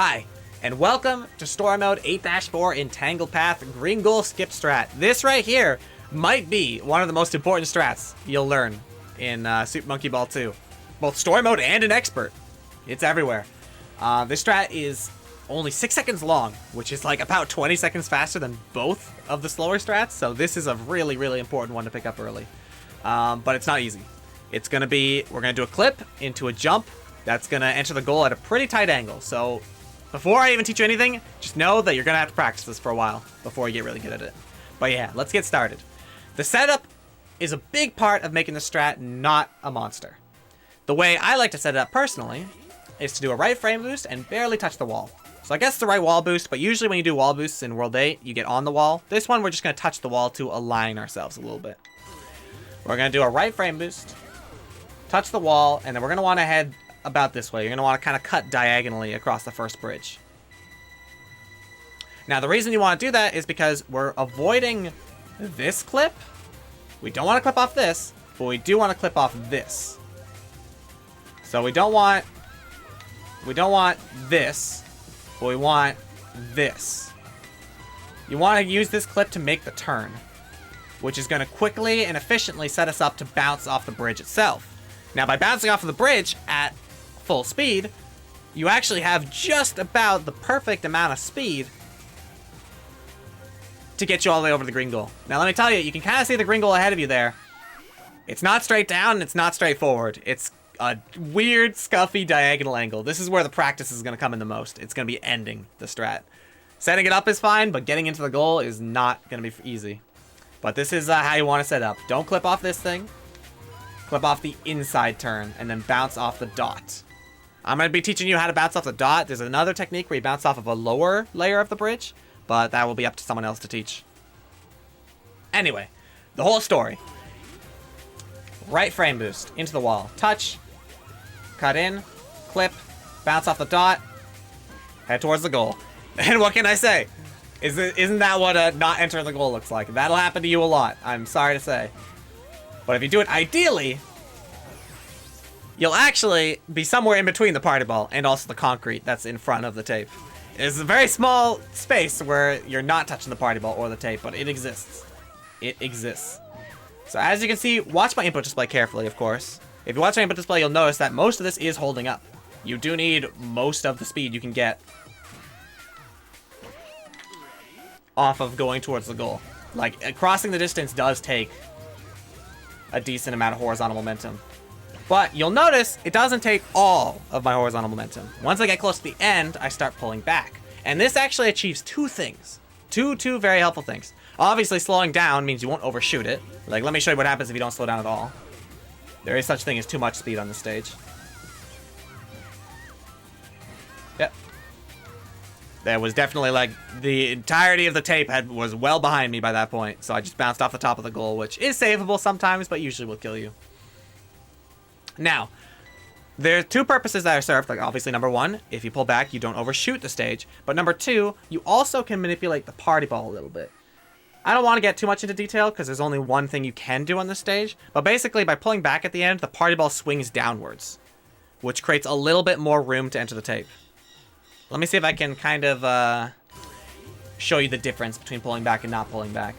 Hi, and welcome to Story Mode 8-4 Entangled Path Green Goal Skip Strat. This right here might be one of the most important strats you'll learn in Super Monkey Ball 2. Both Story Mode and an Expert. It's everywhere. This strat is only 6 seconds long, which is like about 20 seconds faster than both of the slower strats, so this is a really, really important one to pick up early. But it's not easy. It's gonna be, we're gonna do a clip into a jump that's gonna enter the goal at a pretty tight angle, so before I even teach you anything, just know that you're gonna have to practice this for a while before you get really good at it. But yeah, let's get started. The setup is a big part of making the strat not a monster. The way I like to set it up personally is to do a right frame boost and barely touch the wall. So I guess the right wall boost, but usually when you do wall boosts in World 8, you get on the wall. This one, we're just gonna touch the wall to align ourselves a little bit. We're gonna do a right frame boost, touch the wall, and then we're gonna wanna head about this way. You're gonna wanna kinda cut diagonally across the first bridge. Now the reason you wanna do that is because we're avoiding this clip. We don't wanna clip off this, but we do wanna clip off this. So we don't want this, but we want this. You wanna use this clip to make the turn, which is gonna quickly and efficiently set us up to bounce off the bridge itself. Now by bouncing off of the bridge at full speed, you actually have just about the perfect amount of speed to get you all the way over the green goal. Now let me tell you, you can kind of see the green goal ahead of you there. It's not straight down, and it's not straight forward. It's a weird, scuffy diagonal angle. This is where the practice is going to come in the most. It's going to be ending the strat. Setting it up is fine, but getting into the goal is not going to be easy. But this is how you want to set up. Don't clip off this thing. Clip off the inside turn, and then bounce off the dot. I'm going to be teaching you how to bounce off the dot. There's another technique where you bounce off of a lower layer of the bridge, but that will be up to someone else to teach. Anyway, the whole story. Right frame boost, into the wall. Touch, cut in, clip, bounce off the dot, head towards the goal. And what can I say? Isn't that what not entering the goal looks like? That'll happen to you a lot, I'm sorry to say. But if you do it ideally, you'll actually be somewhere in between the party ball and also the concrete that's in front of the tape. It's a very small space where you're not touching the party ball or the tape, but it exists. It exists. So as you can see, watch my input display carefully, of course. If you watch my input display, you'll notice that most of this is holding up. You do need most of the speed you can get off of going towards the goal. Like, crossing the distance does take a decent amount of horizontal momentum. But you'll notice it doesn't take all of my horizontal momentum. Once I get close to the end, I start pulling back. And this actually achieves two things. Two very helpful things. Obviously, slowing down means you won't overshoot it. Like, let me show you what happens if you don't slow down at all. There is such thing as too much speed on this stage. Yep. There was definitely, like, the entirety of the tape was well behind me by that point. So I just bounced off the top of the goal, which is savable sometimes, but usually will kill you. Now, there are two purposes that are served. Like, obviously, number one, if you pull back, you don't overshoot the stage. But number two, you also can manipulate the party ball a little bit. I don't want to get too much into detail because there's only one thing you can do on this stage. But basically, by pulling back at the end, the party ball swings downwards, which creates a little bit more room to enter the tape. Let me see if I can kind of show you the difference between pulling back and not pulling back.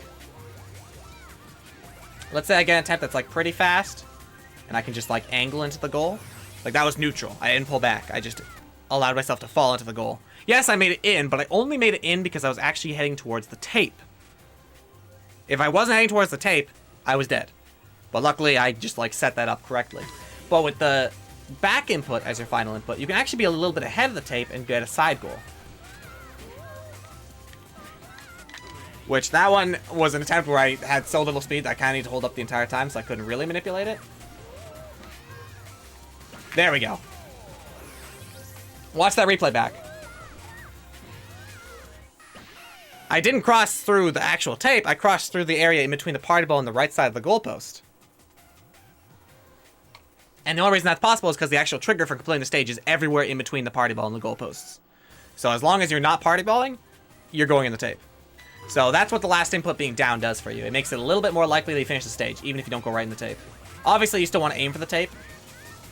Let's say I get an attempt that's like pretty fast, and I can just like angle into the goal. Like, that was neutral. I didn't pull back. I just allowed myself to fall into the goal. Yes, I made it in, but I only made it in because I was actually heading towards the tape. If I wasn't heading towards the tape, I was dead. But luckily, I just like set that up correctly. But with the back input as your final input, you can actually be a little bit ahead of the tape and get a side goal. Which, that one was an attempt where I had so little speed that I kind of need to hold up the entire time, so I couldn't really manipulate it. There we go. Watch that replay back. I didn't cross through the actual tape. I crossed through the area in between the party ball and the right side of the goalpost. And the only reason that's possible is because the actual trigger for completing the stage is everywhere in between the party ball and the goalposts. So as long as you're not party balling, you're going in the tape. So that's what the last input being down does for you. It makes it a little bit more likely that you finish the stage, even if you don't go right in the tape. Obviously, you still want to aim for the tape.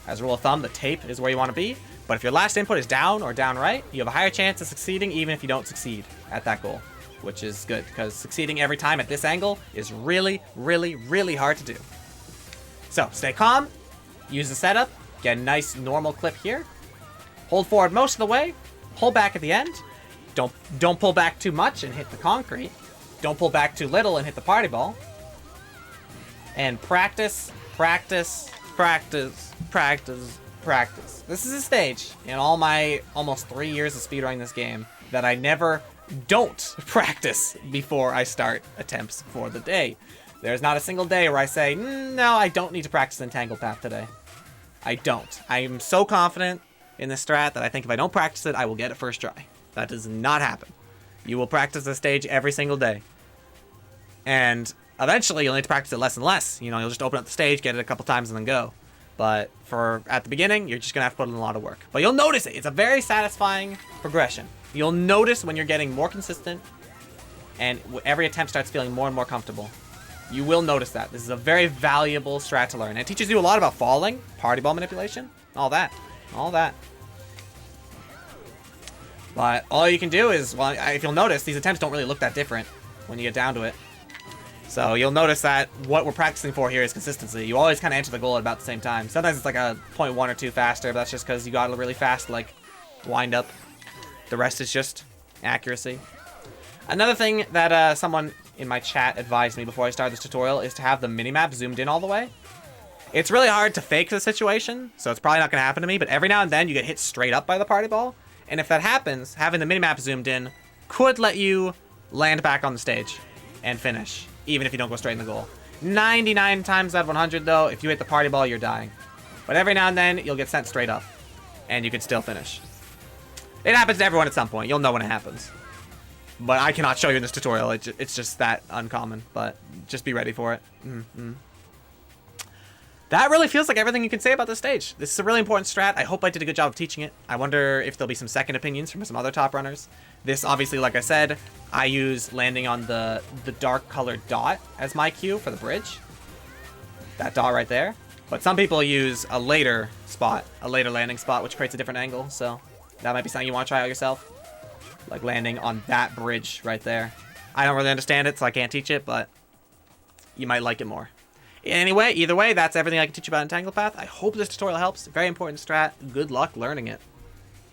As a rule of thumb, the tape is where you want to be, But if your last input is down or down right, you have a higher chance of succeeding even if you don't succeed at that goal, which is good because succeeding every time at this angle is really, really, really hard to do. So stay calm, use the setup, get a nice normal clip here, hold forward most of the way, pull back at the end. Don't pull back too much and hit the concrete. Don't pull back too little and hit the party ball. And practice, practice, practice, practice, practice. This is a stage in all my almost 3 years of speedrunning this game that I never don't practice before I start attempts for the day. There's not a single day where I say, no, I don't need to practice Entangled Path today. I don't. I am so confident in this strat that I think if I don't practice it, I will get it first try. That does not happen. You will practice the stage every single day. And eventually you'll need to practice it less and less. You know, you'll just open up the stage, get it a couple times, and then go. But at the beginning, you're just going to have to put in a lot of work. But you'll notice it. It's a very satisfying progression. You'll notice when you're getting more consistent and every attempt starts feeling more and more comfortable. You will notice that. This is a very valuable strat to learn. And it teaches you a lot about falling, party ball manipulation, all that. All that. But all you can do is, well, if you'll notice, these attempts don't really look that different when you get down to it. So you'll notice that what we're practicing for here is consistency. You always kind of enter the goal at about the same time. Sometimes it's like a 0.1 or 2 faster, but that's just because you got a really fast, like, wind up. The rest is just accuracy. Another thing that someone in my chat advised me before I started this tutorial is to have the minimap zoomed in all the way. It's really hard to fake the situation, so it's probably not going to happen to me, but every now and then you get hit straight up by the party ball. And if that happens, having the minimap zoomed in could let you land back on the stage and finish, even if you don't go straight in the goal. 99 times out of 100, though, if you hit the party ball, you're dying. But every now and then, you'll get sent straight up, and you can still finish. It happens to everyone at some point. You'll know when it happens. But I cannot show you in this tutorial. It's just that uncommon, but just be ready for it. That really feels like everything you can say about this stage. This is a really important strat. I hope I did a good job of teaching it. I wonder if there'll be some second opinions from some other top runners. This, obviously, like I said, I use landing on the dark colored dot as my cue for the bridge. That dot right there. But some people use a later spot, a later landing spot, which creates a different angle. So that might be something you want to try out yourself. Like landing on that bridge right there. I don't really understand it, so I can't teach it, but you might like it more. Anyway, either way, that's everything I can teach you about Entangled Path. I hope this tutorial helps. Very important strat. Good luck learning it.